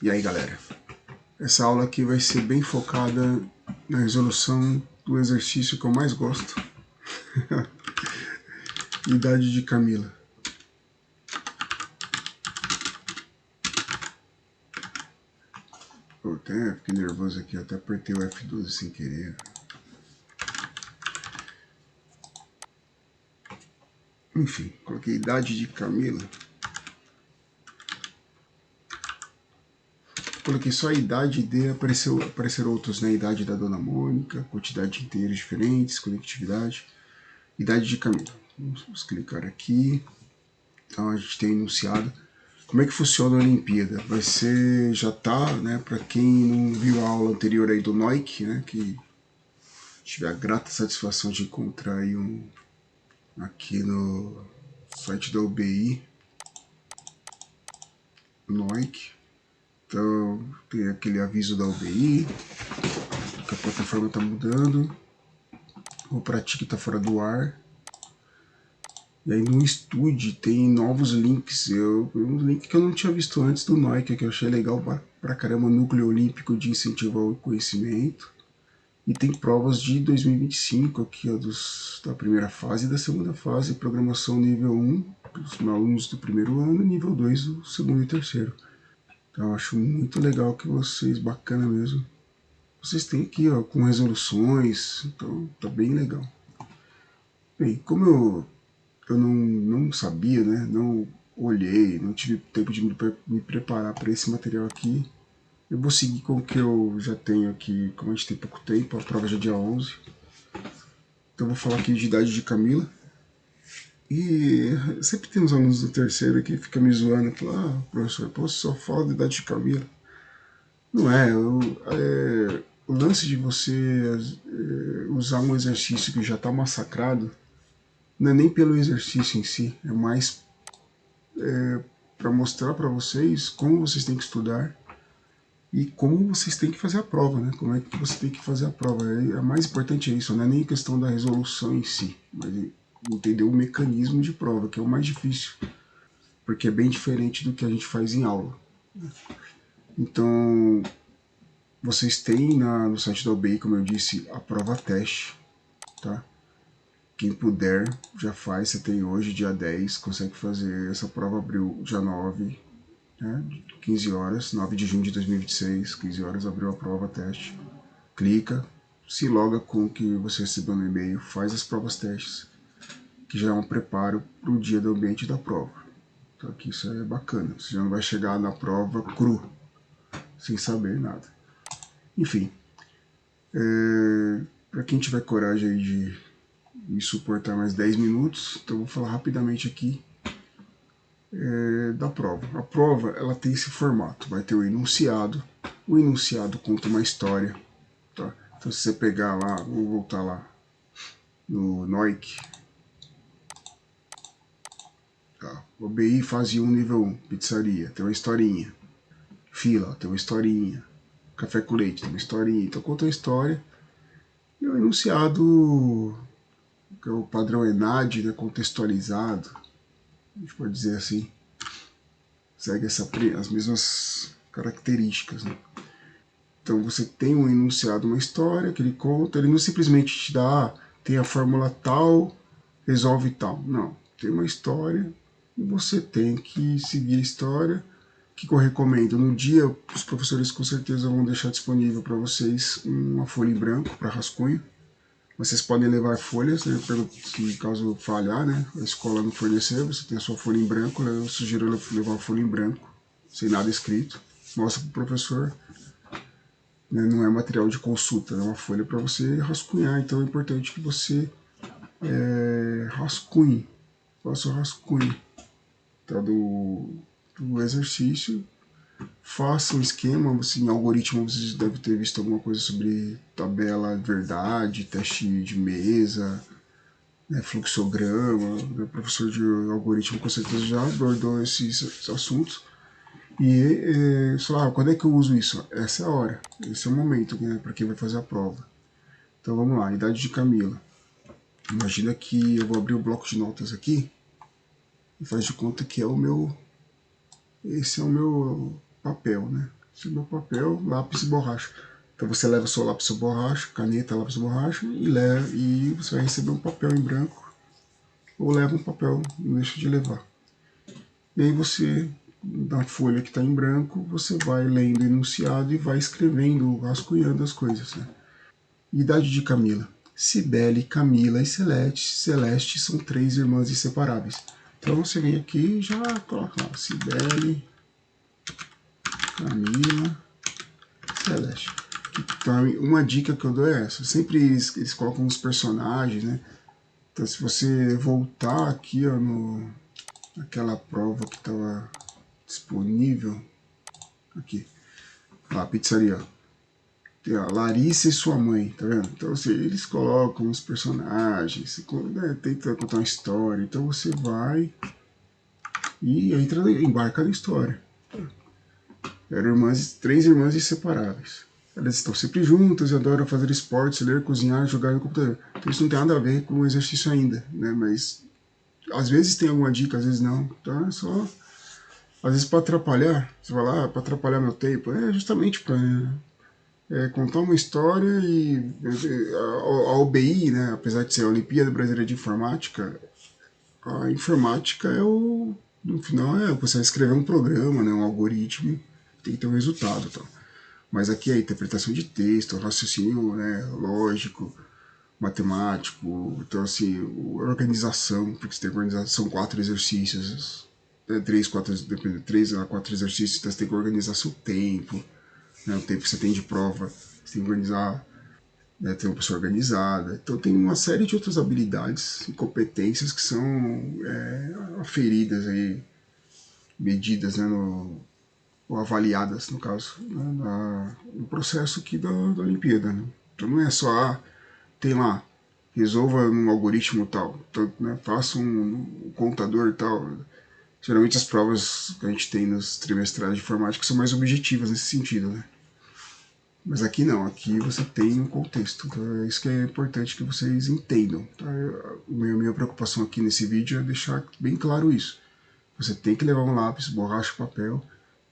E aí galera, essa aula aqui vai ser bem focada na resolução do exercício que eu mais gosto, idade de Camila. Eu até fiquei nervoso aqui, até apertei o F12 sem querer. Enfim, coloquei idade de Camila. Coloquei só a idade de, apareceram outros, né? Idade da Dona Mônica, quantidade de inteiros diferentes, conectividade. Idade de Camila. Vamos clicar aqui. Então a gente tem enunciado. Como é que funciona a Olimpíada? Vai ser, já tá, né? Para quem não viu a aula anterior aí do NOIC, né? Que tive a grata satisfação de encontrar aí aqui no site da UBI, NOIC. Então tem aquele aviso da UBI, que a plataforma está mudando, o Pratique está fora do ar. E aí no Estude tem novos links, um link que eu não tinha visto antes do NOIC, que eu achei legal pra caramba, Núcleo Olímpico de Incentivo ao Conhecimento. E tem provas de 2025 aqui, ó, da primeira fase e da segunda fase, programação nível 1, os alunos do primeiro ano, nível 2 do segundo e terceiro. Então eu acho muito legal que vocês, bacana mesmo, vocês têm aqui, ó, com resoluções, então tá bem legal. Bem, como eu não sabia, né, não olhei, não tive tempo de me preparar para esse material aqui, eu vou seguir com o que eu já tenho aqui, como a gente tem pouco tempo, a prova já é dia 11. Então eu vou falar aqui de idade de Camila. E sempre tem uns alunos do terceiro que ficam me zoando, falam, professor, pô, só fala da idade de Camila. Não é, o lance de você usar um exercício que já está massacrado, não é nem pelo exercício em si, é mais para mostrar para vocês como vocês têm que estudar e como vocês têm que fazer a prova, né? Como é que você tem que fazer a prova. A mais importante é isso, não é nem a questão da resolução em si, mas entender o mecanismo de prova, que é o mais difícil, porque é bem diferente do que a gente faz em aula. Então, vocês têm no site da UBI, como eu disse, a prova teste, tá? Quem puder, já faz, você tem hoje, dia 10, consegue fazer. Essa prova abriu dia 9, né, 15 horas, 9 de junho de 2026, 15 horas abriu a prova teste. Clica, se loga com o que você recebeu no e-mail, faz as provas testes, que já é um preparo para o dia do ambiente da prova. Então aqui isso é bacana, você já não vai chegar na prova cru, sem saber nada. Enfim, para quem tiver coragem aí de me suportar mais 10 minutos, então eu vou falar rapidamente aqui da prova. A prova, ela tem esse formato, vai ter o enunciado conta uma história, tá? Então se você pegar lá, vou voltar lá no NOIC, tá? OBI fase 1, nível 1, pizzaria, tem uma historinha. Fila, tem uma historinha. Café com leite, tem uma historinha. Então conta a história. E o enunciado, que é o padrão ENAD, né, contextualizado, a gente pode dizer assim, segue as mesmas características, né? Então você tem um enunciado, uma história que ele conta, ele não simplesmente te dá, tem a fórmula tal, resolve tal. Não, tem uma história e você tem que seguir a história. O que eu recomendo? No dia, os professores com certeza vão deixar disponível para vocês uma folha em branco para rascunho. Vocês podem levar folhas, né, se caso falhar, né, a escola não fornecer, você tem a sua folha em branco, né, eu sugiro levar uma folha em branco, sem nada escrito, mostra para o professor, né, não é material de consulta, é uma folha para você rascunhar, então é importante que você rascunhe, faça o rascunho, tá, do exercício, faça um esquema, assim, algoritmo, vocês devem ter visto alguma coisa sobre tabela verdade, teste de mesa, né, fluxograma, o professor de algoritmo com certeza já abordou esses assuntos. E quando é que eu uso isso? Essa é a hora, esse é o momento, né, para quem vai fazer a prova. Então vamos lá, idade de Camila. Imagina que eu vou abrir o bloco de notas aqui e faz de conta que é esse é o meu papel, né? Esse é o meu papel, lápis e borracha. Então você leva o seu lápis e borracha, caneta, lápis e borracha, e você vai receber um papel em branco, ou leva um papel, não deixa de levar. E aí você, na folha que está em branco, você vai lendo o enunciado e vai escrevendo, rascunhando as coisas, né? Idade de Camila. Cibele, Camila e Celeste. Celeste são 3 irmãs inseparáveis. Então você vem aqui e já coloca lá, Cibele, Camila, Celeste. Então, uma dica que eu dou é essa. Sempre eles colocam os personagens, né? Então se você voltar aqui, ó, naquela prova que estava disponível, aqui, a pizzaria, tem a Larissa e sua mãe, tá vendo? Então assim, eles colocam os personagens, né, tenta contar uma história, então você vai e embarca na história. Eram 3 irmãs inseparáveis. Elas estão sempre juntas e adoram fazer esportes, ler, cozinhar, jogar no computador. Então isso não tem nada a ver com o exercício ainda, né? Mas às vezes tem alguma dica, às vezes não. Então é só... Às vezes para atrapalhar, você vai lá, para atrapalhar meu tempo, é justamente para contar uma história e a OBI, né, apesar de ser a Olimpíada Brasileira de Informática, a informática no final você vai escrever um programa, né, um algoritmo, tem que ter um resultado, tá? Mas aqui é a interpretação de texto, raciocínio, né, lógico, matemático, então assim, organização, porque você tem organização, 4 exercícios, 3 a 4 exercícios, então você tem que organizar seu tempo, né, o tempo que você tem de prova, você tem que organizar, né, ter uma pessoa organizada. Então tem uma série de outras habilidades e competências que são aferidas, aí, medidas, né, ou avaliadas, no caso, né, no processo aqui da Olimpíada. Né? Então não é só, tem lá, resolva um algoritmo tal, então, né, faça um contador tal. Geralmente as provas que a gente tem nos trimestrais de informática são mais objetivas nesse sentido, né? Mas aqui não, aqui você tem um contexto, então é isso que é importante que vocês entendam. Tá? Minha preocupação aqui nesse vídeo é deixar bem claro isso. Você tem que levar um lápis, borracha, papel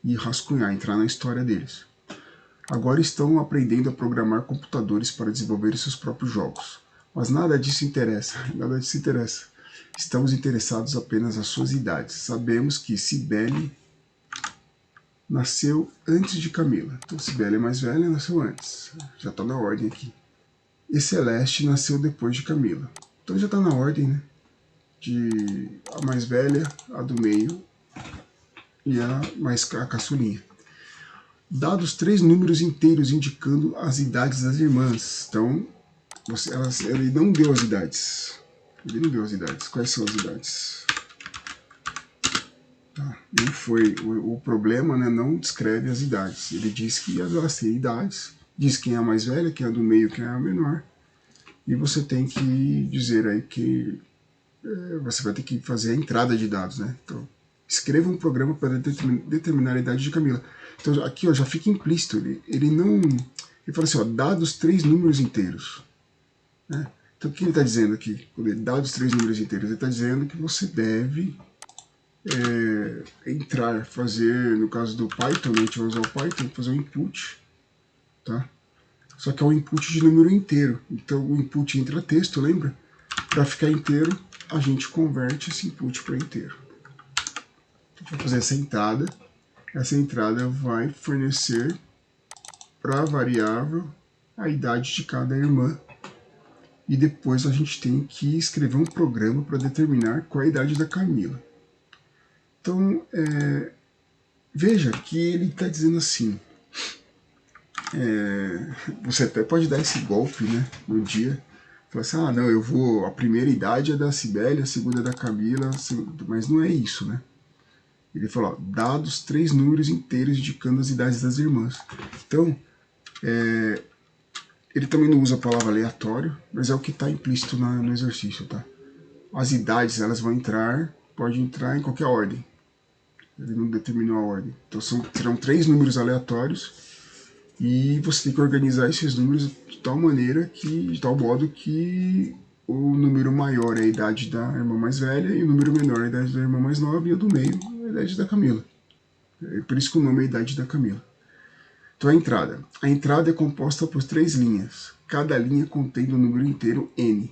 e rascunhar, entrar na história deles. Agora estão aprendendo a programar computadores para desenvolver seus próprios jogos. Mas nada disso interessa, nada disso interessa. Estamos interessados apenas nas suas idades. Sabemos que Cibele nasceu antes de Camila. Então Cibele é mais velha, nasceu antes. Já está na ordem aqui. E Celeste nasceu depois de Camila. Então já está na ordem, né? De a mais velha, a do meio e a caçulinha. Dados 3 números inteiros indicando as idades das irmãs. Então, ele não deu as idades. Ele não deu as idades. Quais são as idades? Tá. Não foi. O problema, né, não descreve as idades. Ele diz que elas têm idades, diz quem é a mais velha, quem é a do meio, quem é a menor. E você tem que dizer aí que você vai ter que fazer a entrada de dados, né? Então, escreva um programa para determinar a idade de Camila. Então aqui ó, já fica implícito, ele não... Ele fala assim, ó, dados 3 números inteiros. Né? Então o que ele está dizendo aqui? Quando ele dá os 3 números inteiros, ele está dizendo que você deve entrar, fazer, no caso do Python, né, a gente vai usar o Python, fazer o input, tá? Só que é um input de número inteiro. Então o input entra texto, lembra? Para ficar inteiro, a gente converte esse input para inteiro. A gente vai fazer essa entrada. Essa entrada vai fornecer para a variável a idade de cada irmã. E depois a gente tem que escrever um programa para determinar qual é a idade da Camila. Então, veja que ele está dizendo assim, você até pode dar esse golpe, né, no dia, falar assim, ah não, a primeira idade é da Cibele, a segunda é da Camila, mas não é isso, né? Ele falou, ó, dados 3 números inteiros indicando as idades das irmãs. Então, ele também não usa a palavra aleatório, mas é o que está implícito no exercício, tá? As idades, elas vão entrar, pode entrar em qualquer ordem. Ele não determinou a ordem. Então serão 3 números aleatórios e você tem que organizar esses números de tal maneira de tal modo que o número maior é a idade da irmã mais velha e o número menor é a idade da irmã mais nova e o do meio é a idade da Camila. É por isso que o nome é a idade da Camila. Então a entrada é composta por 3 linhas, cada linha contendo o número inteiro n.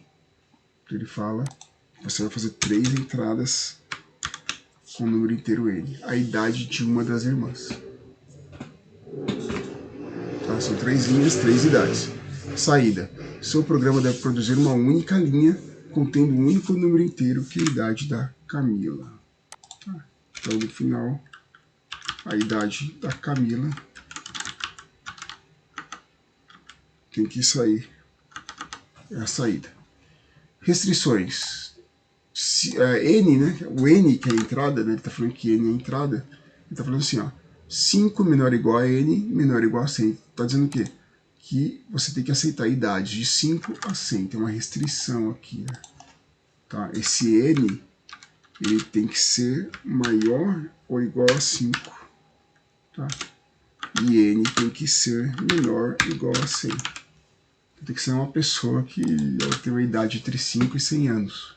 Então ele fala, você vai fazer 3 entradas com o número inteiro n, a idade de uma das irmãs. Tá? São 3 linhas, 3 idades. Saída, seu programa deve produzir uma única linha contendo um único número inteiro, que é a idade da Camila. Tá? Então no final, a idade da Camila tem que sair, é a saída. Restrições. N, né? O N que é a entrada, né? Ele está falando que N é a entrada. Ele está falando assim, ó, 5 menor ou igual a N, menor ou igual a 100. Está dizendo o quê? Que você tem que aceitar a idade de 5 a 100. Tem uma restrição aqui, né? Tá? Esse N, ele tem que ser maior ou igual a 5. Tá? E N tem que ser menor ou igual a 100. Tem que ser uma pessoa que ela tem uma idade entre 5 e 100 anos.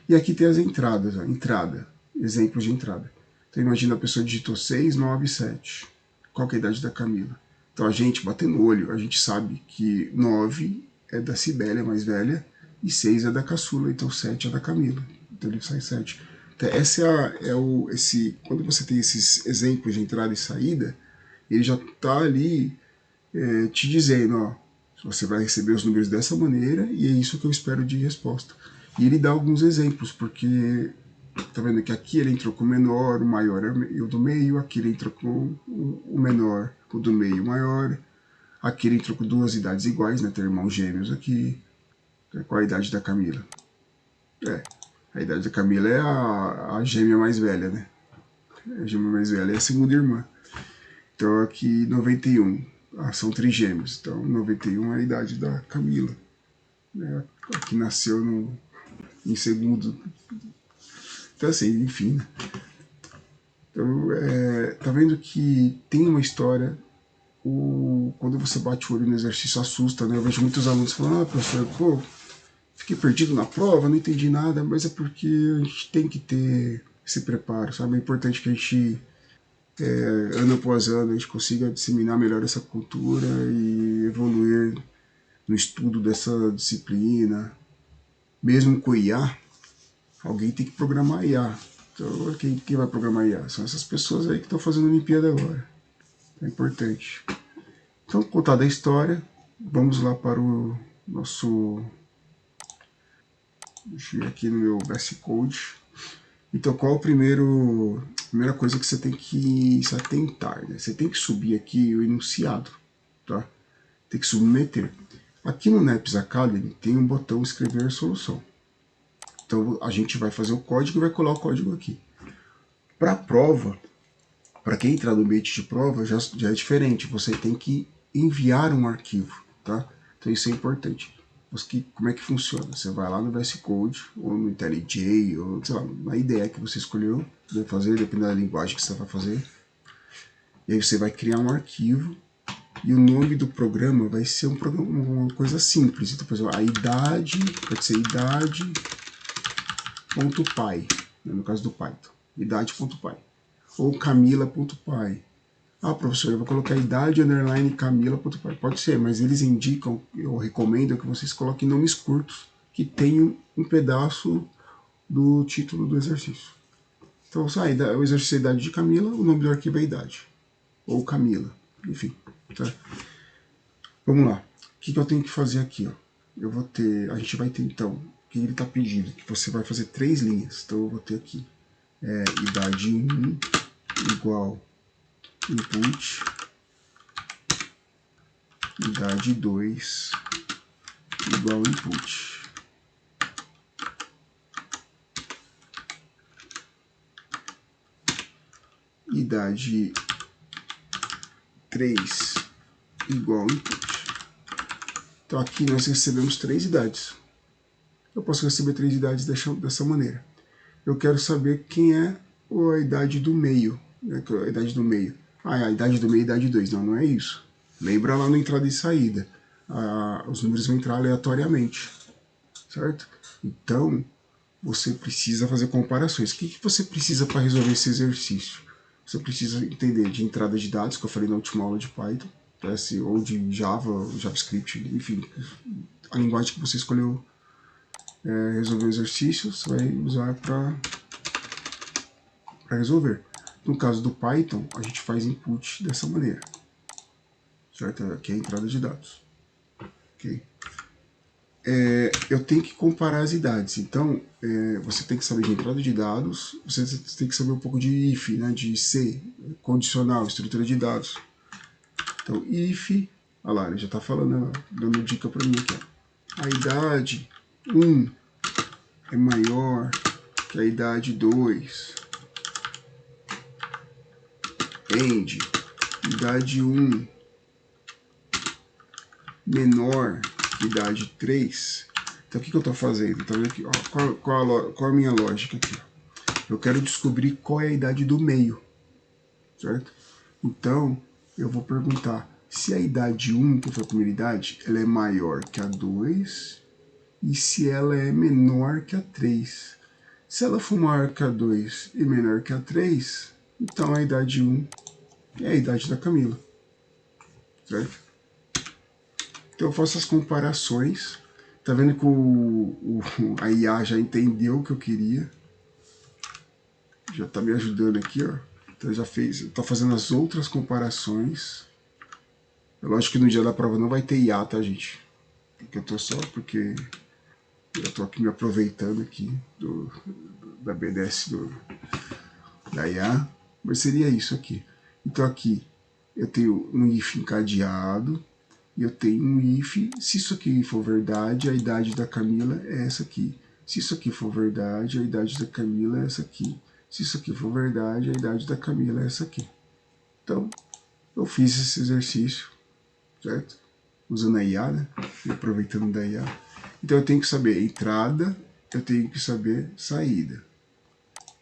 E aqui tem as entradas, ó, entrada, exemplos de entrada. Então imagina a pessoa digitou 6, 9, 7. Qual que é a idade da Camila? Então a gente, batendo o olho, a gente sabe que 9 é da Cibélia, mais velha, e 6 é da caçula, então 7 é da Camila. Então ele sai 7. Então essa quando você tem esses exemplos de entrada e saída, ele já está ali te dizendo, ó, você vai receber os números dessa maneira e é isso que eu espero de resposta. E ele dá alguns exemplos, porque tá vendo que aqui ele entrou com o menor, o maior e o do meio, aqui ele entrou com o menor, o do meio, o maior, aqui ele entrou com 2 idades iguais, né, tem irmãos gêmeos aqui. Qual a idade da Camila? A idade da Camila é a gêmea mais velha, né? A gêmea mais velha é a segunda irmã. Então aqui 91. São trigêmeos, então 91 é a idade da Camila, né, que nasceu em segundo. Então assim, enfim, né? Então, tá vendo que tem uma história, quando você bate o olho no exercício assusta, né? Eu vejo muitos alunos falando, professor, pô, fiquei perdido na prova, não entendi nada, mas é porque a gente tem que ter esse preparo, sabe? É importante que a gente ano após ano a gente consiga disseminar melhor essa cultura e evoluir no estudo dessa disciplina. Mesmo com IA, alguém tem que programar IA. Então quem vai programar IA? São essas pessoas aí que estão fazendo a Olimpíada agora. É importante. Então, contada a história, vamos lá para o nosso... Deixa eu ir aqui no meu VS Code. Então, qual a primeira coisa que você tem que se atentar, né? Você tem que subir aqui o enunciado, tá? Tem que submeter. Aqui no NEPS Academy tem um botão escrever solução. Então, a gente vai fazer o código e vai colar o código aqui. Para a prova, para quem entrar no ambiente de prova, já é diferente. Você tem que enviar um arquivo, tá? Então, isso é importante. Como é que funciona? Você vai lá no VS Code, ou no IntelliJ, ou sei lá, na ideia que você escolheu, vai fazer, dependendo da linguagem que você vai fazer. E aí você vai criar um arquivo, e o nome do programa vai ser uma coisa simples. Então, por exemplo, a idade, pode ser idade.py, né, no caso do Python, idade.py, ou camila.py. Ah, professor, eu vou colocar idade underline camila.py. Pode ser, mas eles indicam, eu recomendo que vocês coloquem nomes curtos que tenham um pedaço do título do exercício. Então, o exercício é idade de Camila, o nome do arquivo é idade. Ou Camila, enfim. Tá? Vamos lá. O que eu tenho que fazer aqui? Ó? A gente vai ter então, o que ele está pedindo? Que você vai fazer 3 linhas. Então eu vou ter aqui idade 1 igual input, idade 2 igual input. Idade 3 igual input. Então aqui nós recebemos 3 idades. Eu posso receber 3 idades dessa maneira. Eu quero saber quem é a idade do meio. Né? A idade do meio. A idade do meio é a idade 2. Não, não é isso. Lembra lá no entrada e saída. Os números vão entrar aleatoriamente. Certo? Então, você precisa fazer comparações. O que você precisa para resolver esse exercício? você precisa entender de entrada de dados, que eu falei na última aula de Python, ou de Java, JavaScript, enfim, a linguagem que você escolheu resolver o exercício, você vai usar para resolver. No caso do Python, a gente faz input dessa maneira, certo? Aqui é a entrada de dados. Okay? Eu tenho que comparar as idades, então você tem que saber de entrada de dados, você tem que saber um pouco de if, né, de C, condicional, estrutura de dados. Então, if, olha lá, ele já está falando, dando dica para mim aqui. Ó. A idade 1 é maior que a idade 2. End, idade 1 menor que idade 3. Então, o que eu estou fazendo? Então, aqui, ó, qual a minha lógica aqui? Eu quero descobrir qual é a idade do meio, certo? Então, eu vou perguntar se a idade 1, que foi a primeira idade, ela é maior que a 2 e se ela é menor que a 3. Se ela for maior que a 2 e menor que a 3, então a idade 1 é a idade da Camila, certo? Então eu faço as comparações. Tá vendo que a IA já entendeu o que eu queria. Já tá me ajudando aqui, ó. Então já fez, tá fazendo as outras comparações. É lógico que no dia da prova não vai ter IA, tá, gente? Porque eu tô só porque eu tô aqui me aproveitando aqui da BDS da IA. Mas seria isso aqui. Então aqui eu tenho um if encadeado. E eu tenho um if, se isso aqui for verdade, a idade da Camila é essa aqui. Se isso aqui for verdade, a idade da Camila é essa aqui. Se isso aqui for verdade, a idade da Camila é essa aqui. Então, eu fiz esse exercício, certo? Usando a IA, né? E aproveitando da IA. Então, eu tenho que saber entrada, eu tenho que saber saída,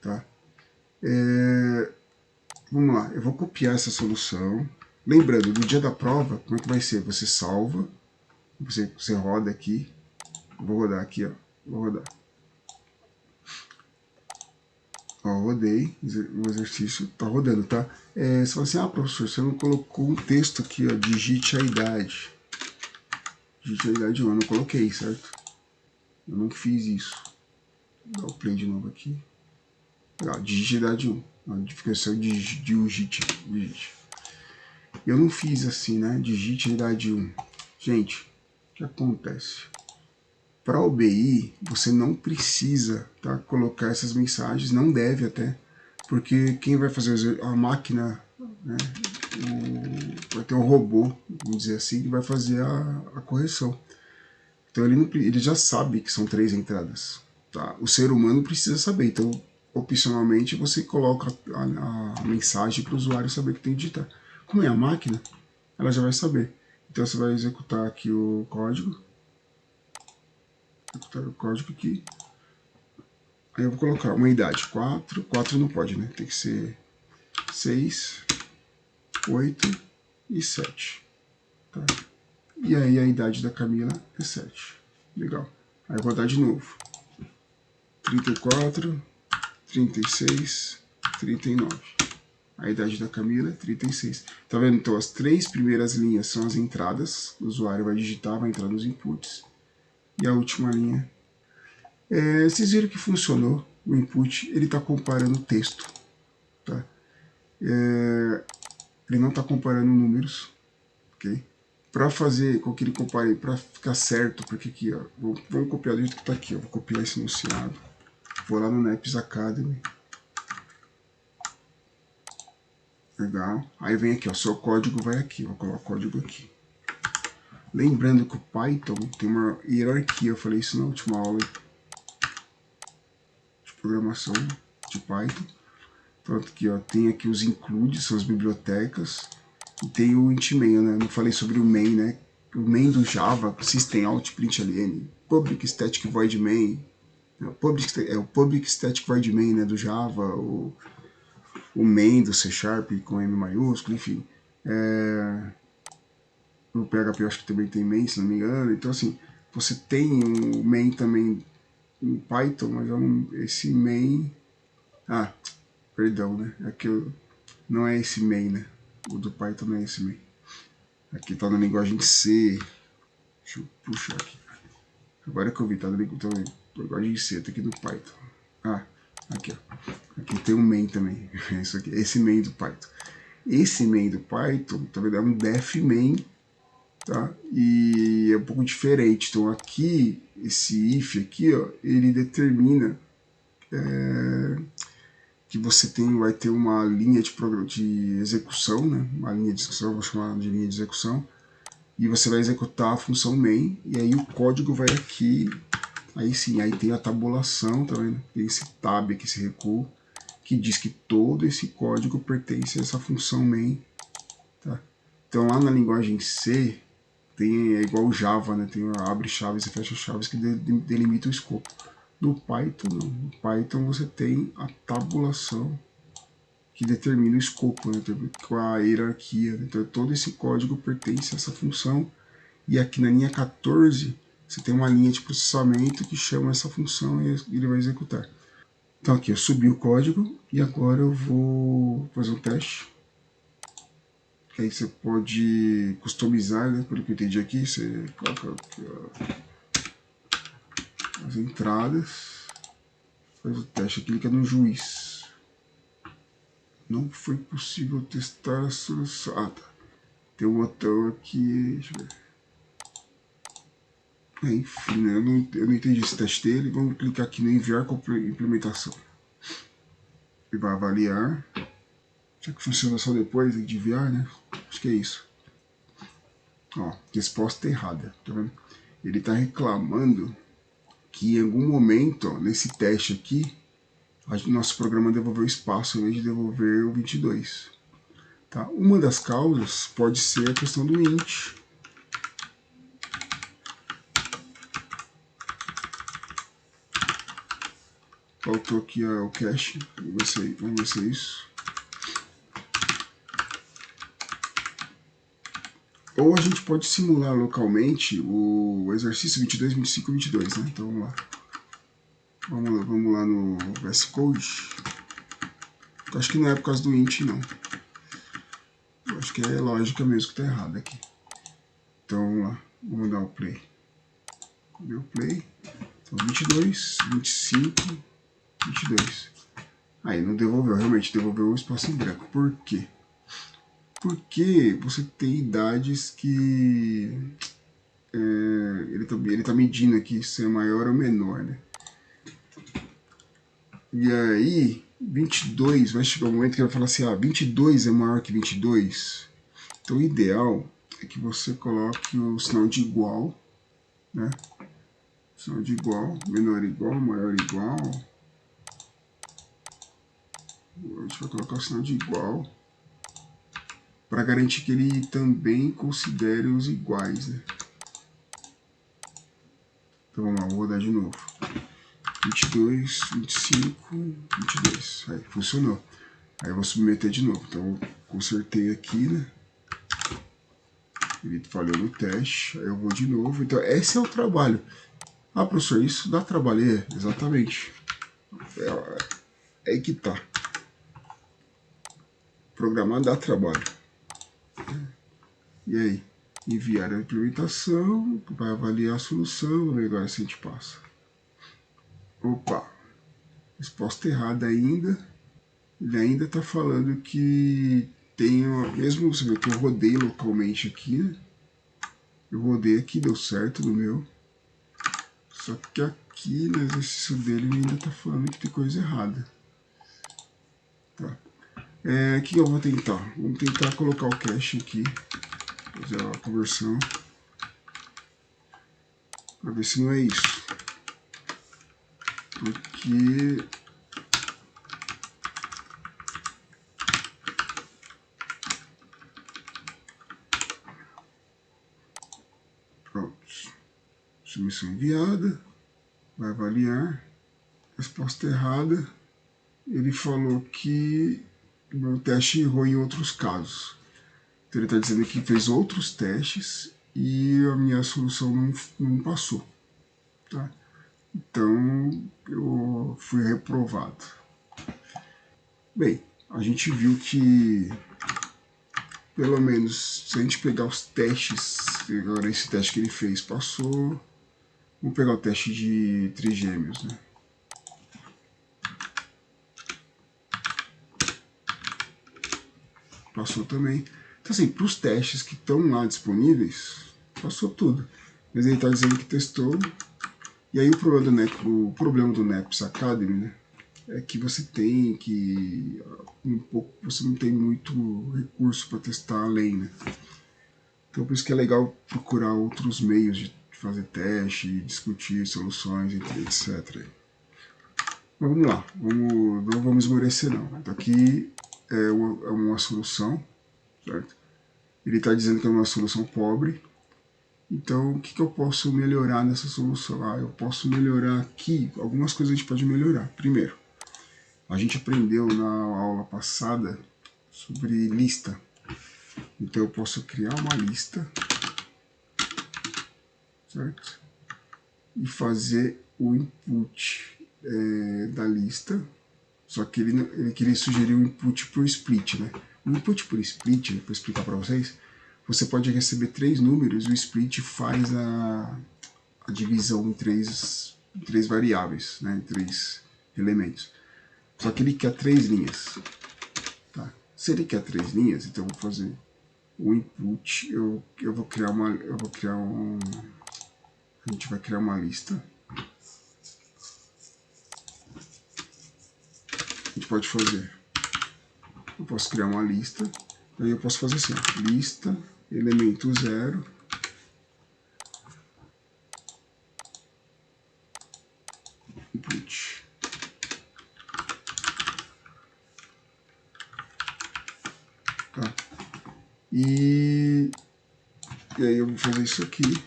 tá? Vamos lá, eu vou copiar essa solução. Lembrando, no dia da prova, como é que vai ser? Você salva, você roda aqui. Vou rodar aqui, ó. Vou rodar. Ó, rodei. O exercício tá rodando, tá? Você fala assim, professor, você não colocou um texto aqui, ó. Digite a idade. Digite a idade 1. Eu não coloquei, certo? Eu não fiz isso. Vou dar o play de novo aqui. Ó, digite a idade 1. A notificação digite. Eu não fiz assim, né? Digite a idade 1. Gente, o que acontece? Para o BI, você não precisa, tá, colocar essas mensagens, não deve até, porque quem vai fazer a máquina, né, vai ter um robô, vamos dizer assim, que vai fazer a correção. Então ele já sabe que são 3 entradas. Tá? O ser humano precisa saber, então opcionalmente você coloca a mensagem para o usuário saber que tem que digitar. Como é a máquina, ela já vai saber. Então você vai executar aqui o código. O código aqui. Aí eu vou colocar uma idade 4. 4 não pode, né? Tem que ser 6, 8 e 7. Tá? E aí a idade da Camila é 7. Legal. Aí eu vou dar de novo. 34, 36, 39. A idade da Camila é 36. Tá vendo? Então as 3 primeiras linhas são as entradas. O usuário vai digitar, vai entrar nos inputs. E a última linha. Vocês viram que funcionou o input, ele está comparando o texto. Tá? Ele não está comparando números. Okay? Para fazer com que ele compare, para ficar certo, porque aqui, ó, vamos copiar do jeito que está aqui. Ó, vou copiar esse enunciado. Vou lá no NEPS Academy. Legal. Aí vem aqui, ó, seu código vai aqui. Vou colocar o código aqui. Lembrando que o Python tem uma hierarquia. Eu falei isso na última aula de programação de Python. Pronto, aqui, ó, tem aqui os includes, são as bibliotecas. E tem o int main, né? Não falei sobre o main, né? O main do Java, system out println, public static void main. O public static void main, né, do Java, o main do C# com M maiúsculo, enfim. O PHP eu acho que também tem main, se não me engano. Então, assim, você tem o main também em Python, mas esse main... perdão, né? É que Não é esse main, né? O do Python não é esse main. Aqui tá na linguagem C. Deixa eu puxar aqui. Agora que eu vi, tá na linguagem C, tá aqui do Python. Ah, aqui ó. Aqui tem um main também. Isso aqui, esse main do Python. Esse main do Python, tá vendo? É um def main, tá? E é um pouco diferente. Então aqui, esse if aqui, ó, ele determina que você vai ter uma linha de execução, né? Uma linha de execução, vou chamar de linha de execução. E você vai executar a função main, e aí o código vai aqui, aí sim, aí tem a tabulação, tá vendo? Tem esse tab aqui, esse recuo, que diz que todo esse código pertence a essa função main, tá? Então lá na linguagem C, é igual o Java, né? Tem abre chaves e fecha chaves que delimita o escopo. No Python, não. No Python você tem a tabulação que determina o escopo, né? Com a hierarquia. Então todo esse código pertence a essa função. E aqui na linha 14, você tem uma linha de processamento que chama essa função e ele vai executar. Então aqui eu subi o código e agora eu vou fazer um teste. Que aí você pode customizar, né? Pelo que eu entendi aqui, você coloca aqui, as entradas, faz o teste, clica no juiz. Não foi possível testar a solução. Ah, tá. Tem um botão aqui, deixa eu ver. Enfim, né? Eu não entendi esse teste dele. Vamos clicar aqui no enviar com implementação. Ele vai avaliar. Já que funciona só depois de enviar, né? Acho que é isso. Ó, resposta errada, tá vendo? Ele está reclamando que em algum momento, ó, nesse teste aqui, nosso programa devolveu espaço em vez de devolver o 22. Tá? Uma das causas pode ser a questão do int. Faltou aqui o cache, vamos ver se é isso. Ou a gente pode simular localmente o exercício 22, 25 e 22, né? Então vamos lá. Vamos lá no VS Code. Acho que não é por causa do int, não. Eu acho que é lógica mesmo que tá errado aqui. Então vamos lá. Vamos dar o play. Deu play. Então 22, 25, 22. Aí não devolveu, realmente devolveu o espaço em branco. Por quê? Porque você tem idades que ele tá medindo aqui se é maior ou menor, né? E aí 22, vai chegar um momento que ele vai falar assim, 22 é maior que 22. Então o ideal é que você coloque o sinal de igual, né? Sinal de igual, menor igual, maior igual. A gente vai colocar o sinal de igual para garantir que ele também considere os iguais, né? Então vamos lá, vou rodar de novo. 22, 25, 22. Aí, funcionou. Aí eu vou submeter de novo. Então eu consertei aqui, né? Ele falhou no teste. Aí eu vou de novo. Então esse é o trabalho. Ah, professor, isso dá trabalho? É, exatamente. É aí que tá. Programar dá trabalho. E aí? Enviar a implementação, vai avaliar a solução, agora se a gente passa. Opa, resposta errada ainda. Ele ainda está falando que tem, mesmo você vê que eu rodei localmente aqui, né? Eu rodei aqui, deu certo no meu. Só que aqui no exercício dele ele ainda está falando que tem coisa errada. Tá. O que eu vou tentar? Vamos tentar colocar o cache aqui, fazer a conversão, para ver se não é isso. Porque pronto, submissão enviada, vai avaliar, resposta errada. Ele falou que o meu teste errou em outros casos. Então ele está dizendo que fez outros testes e a minha solução não passou. Tá? Então eu fui reprovado. Bem, a gente viu que, pelo menos, se a gente pegar os testes, agora esse teste que ele fez passou, vamos pegar o teste de trigêmeos, né? Passou também. Então assim, para os testes que estão lá disponíveis, passou tudo. Mas ele está dizendo que testou. E aí o problema do NEPS Academy, né, é que você tem que você não tem muito recurso para testar além, né? Então por isso que é legal procurar outros meios de fazer teste, discutir soluções, etc. Mas vamos lá, não vamos esmorecer não. Então aqui é uma solução, certo? Ele está dizendo que é uma solução pobre. Então, o que eu posso melhorar nessa solução? Eu posso melhorar aqui, algumas coisas a gente pode melhorar. Primeiro, a gente aprendeu na aula passada sobre lista. Então eu posso criar uma lista, certo? E fazer o input da lista. Só que ele queria sugerir um input por split, né? O input por split, para explicar para vocês, você pode receber 3 números e o split faz a divisão em três variáveis, né, em 3 elementos. Só que ele quer 3 linhas. Tá? Se ele quer 3 linhas, então eu vou fazer o input, eu vou criar a gente vai criar uma lista. A gente pode fazer, eu posso criar uma lista, aí eu posso fazer assim, lista, elemento 0, input. Tá? E aí eu vou fazer isso aqui.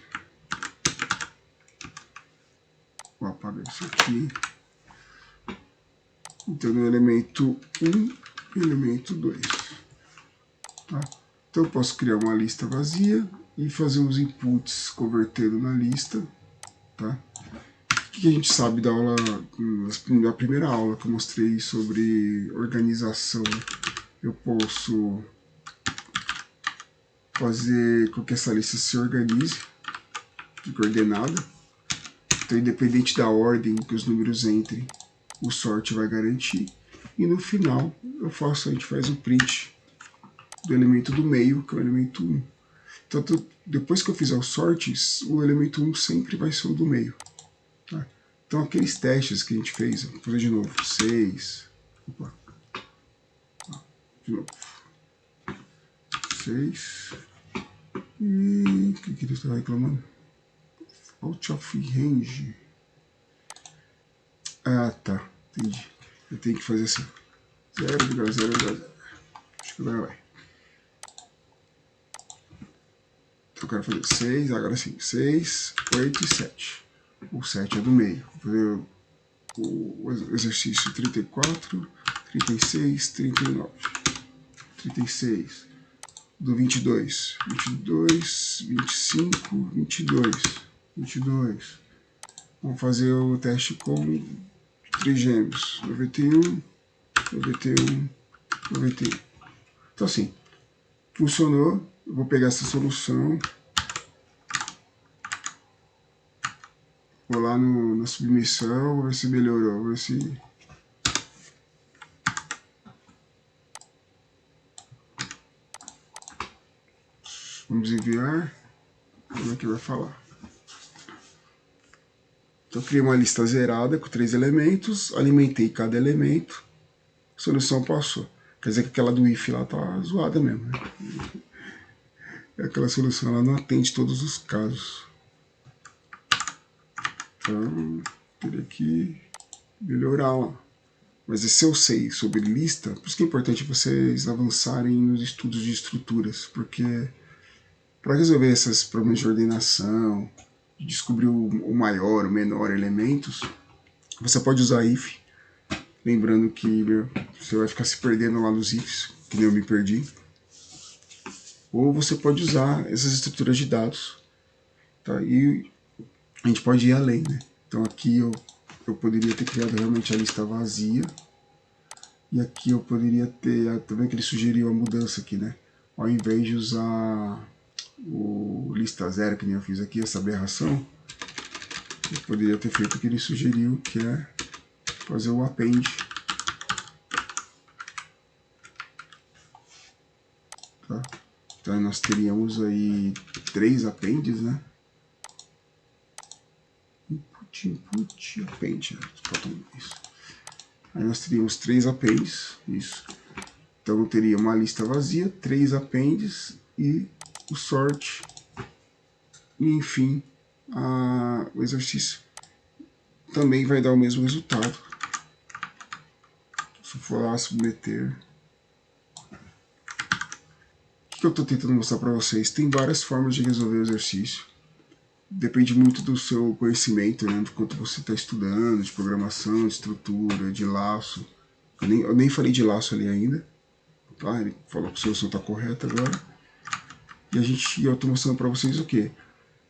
Vou apagar isso aqui. Então no elemento 1 e elemento 2. Tá? Então eu posso criar uma lista vazia e fazer os inputs convertendo na lista. Tá? O que a gente sabe da aula, da primeira aula que eu mostrei sobre organização? Eu posso fazer com que essa lista se organize, fique ordenada. Então, independente da ordem que os números entrem, o sort vai garantir. E no final, a gente faz o print do elemento do meio, que é o elemento 1. Então, depois que eu fizer os sorts, o elemento 1 sempre vai ser o do meio. Tá? Então, aqueles testes que a gente fez, vou fazer de novo, 6, opa, de novo, 6, e o que ele está reclamando? Out of range. Ah, tá, entendi. Eu tenho que fazer assim, 0,0,0. Acho que agora vai. Então eu quero fazer 6, agora sim, 6, 8 e 7. O 7 é do meio. Vou fazer o exercício 34, 36, 39. 36. Do 22. 22, 25, 22. 22. Vamos fazer o teste com trigêmeos. 91, 91, 91. Então assim, funcionou. Eu vou pegar essa solução. Vou lá na submissão, vou ver se melhorou, vou ver se... Vamos enviar. Como é que vai falar? Então eu criei uma lista zerada com 3 elementos, alimentei cada elemento, a solução passou. Quer dizer que aquela do if lá tá zoada mesmo, né? Aquela solução ela não atende todos os casos. Então, teria que melhorar lá. Mas se eu sei sobre lista, por isso que é importante vocês avançarem nos estudos de estruturas, porque para resolver esses problemas de ordenação, de descobrir o maior, o menor elementos, você pode usar if, lembrando que você vai ficar se perdendo lá nos ifs, que nem eu me perdi. Ou você pode usar essas estruturas de dados, tá? E a gente pode ir além, né? Então aqui eu poderia ter criado realmente a lista vazia, E aqui eu poderia ter, também que ele sugeriu a mudança aqui, né? Ao invés de usar o lista zero, que nem eu fiz aqui, essa aberração, eu poderia ter feito o que ele sugeriu, que é fazer o append. Tá? Então nós teríamos aí 3 appends, né? Input, append, isso. Aí nós teríamos 3 appends, isso. Então eu teria uma lista vazia, 3 appends e o sort, e enfim, o exercício também vai dar o mesmo resultado. Se eu for lá submeter, o que eu estou tentando mostrar para vocês? Tem várias formas de resolver o exercício. Depende muito do seu conhecimento, né? Do quanto você está estudando, de programação, de estrutura, de laço. Eu nem falei de laço ali ainda. Tá? Ele falou que a solução está correta agora. E eu estou mostrando para vocês o quê?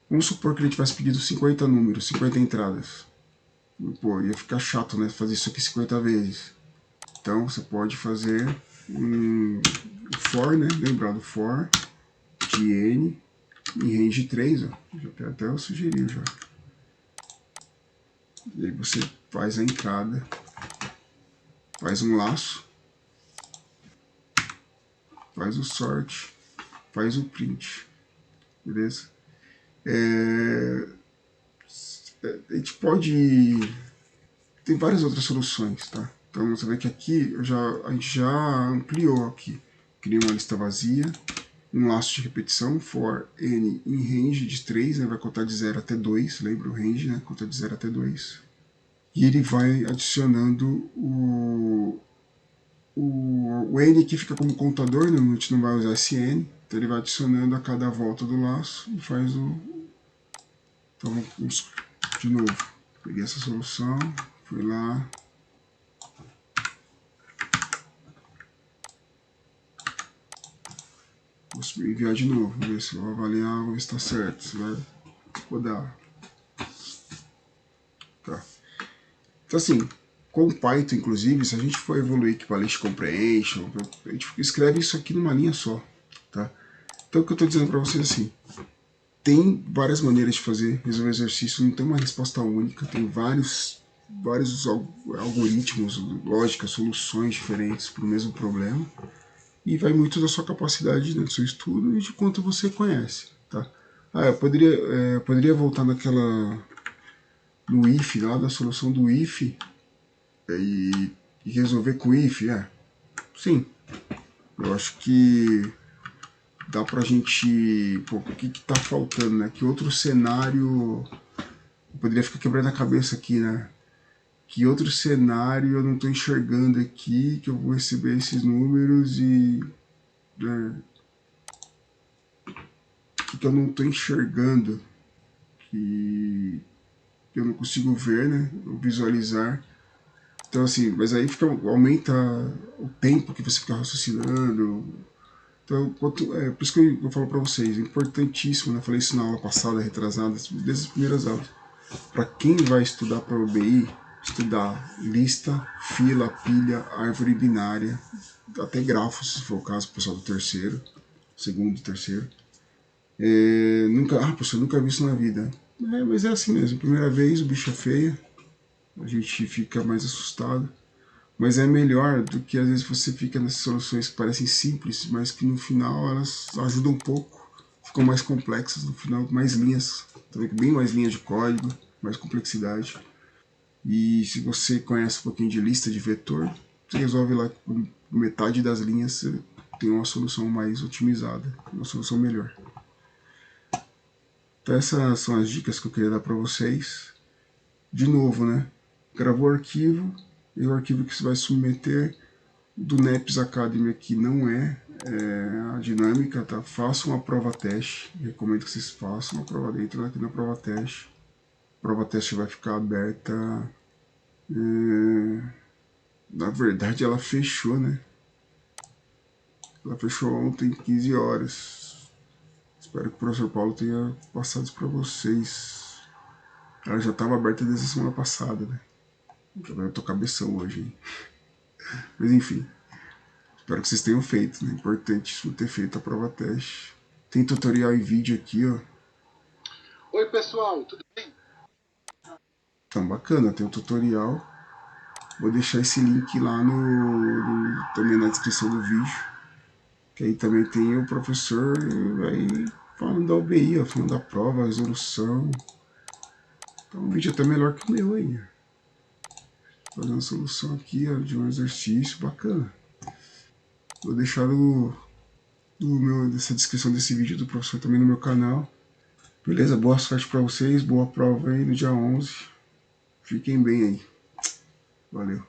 Vamos supor que ele tivesse pedido 50 números, 50 entradas. Pô, ia ficar chato, né? Fazer isso aqui 50 vezes. Então você pode fazer um for, né? Lembrar do for de n em range 3, ó. Até eu sugeri já. E aí você faz a entrada, faz um laço, faz o sort, faz o print, beleza? A gente pode... Tem várias outras soluções, tá? Então você vê que aqui a gente já ampliou aqui. Criei uma lista vazia, um laço de repetição, for n em range de 3, né? Vai contar de 0 até 2, lembra o range, né? Conta de 0 até 2. E ele vai adicionando o n aqui fica como contador, né? A gente não vai usar esse n, então ele vai adicionando a cada volta do laço e faz o... Então vamos de novo, peguei essa solução, fui lá, vou enviar de novo, vamos ver se eu vou avaliar, vamos ver se está certo, se vai rodar. Tá. Então assim, com o Python, inclusive, se a gente for evoluir equivalente comprehension, a gente escreve isso aqui numa linha só, tá? Então o que eu estou dizendo para vocês assim, tem várias maneiras de resolver exercício, não tem uma resposta única, tem vários algoritmos, lógicas, soluções diferentes para o mesmo problema, e vai muito da sua capacidade, né, do seu estudo e de quanto você conhece, tá? Eu poderia voltar no if, lá da solução do if, e resolver com o if, sim, eu acho que dá pra gente... Pô, o que tá faltando, né? Que outro cenário... Eu poderia ficar quebrando a cabeça aqui, né? Que outro cenário eu não tô enxergando aqui, que eu vou receber esses números e... que eu não tô enxergando, que eu não consigo ver, né? Visualizar. Então assim, mas aí aumenta o tempo que você fica raciocinando. Então, por isso que eu falo para vocês, é importantíssimo, né? Eu falei isso na aula passada, retrasada, desde as primeiras aulas. Para quem vai estudar para o BI, estudar lista, fila, pilha, árvore binária, até grafos, se for o caso, pessoal do terceiro, segundo, terceiro. Professor, nunca vi isso na vida. Mas é assim mesmo, primeira vez o bicho é feio, a gente fica mais assustado. Mas é melhor do que às vezes você fica nessas soluções que parecem simples, mas que no final elas ajudam um pouco, ficam mais complexas, no final mais linhas, também bem mais linhas de código, mais complexidade. E se você conhece um pouquinho de lista de vetor, você resolve lá com metade das linhas, você tem uma solução mais otimizada, uma solução melhor. Então essas são as dicas que eu queria dar para vocês. De novo, né? Gravou o arquivo, e o arquivo que você vai submeter do NEPS Academy aqui não é a dinâmica, tá? Façam uma prova teste, recomendo que vocês façam uma prova dentro aqui na prova teste. A prova teste vai ficar aberta, na verdade ela fechou, né? Ela fechou ontem, 15 horas. Espero que o professor Paulo tenha passado isso para vocês. Ela já estava aberta desde a semana passada, né? Eu tô cabeção hoje, hein? Mas enfim, espero que vocês tenham feito, né? Importante ter feito a prova teste. Tem tutorial em vídeo aqui, ó. Oi, pessoal, tudo bem? Então, bacana, tem um tutorial. Vou deixar esse link lá também na descrição do vídeo. Que aí também tem o professor aí falando da UBI, ó, falando da prova, a resolução. Então o vídeo é até melhor que o meu aí. Fazendo a solução aqui ó, de um exercício bacana. Vou deixar nessa descrição desse vídeo do professor também no meu canal. Beleza? Boa sorte para vocês, boa prova aí no dia 11. Fiquem bem aí. Valeu.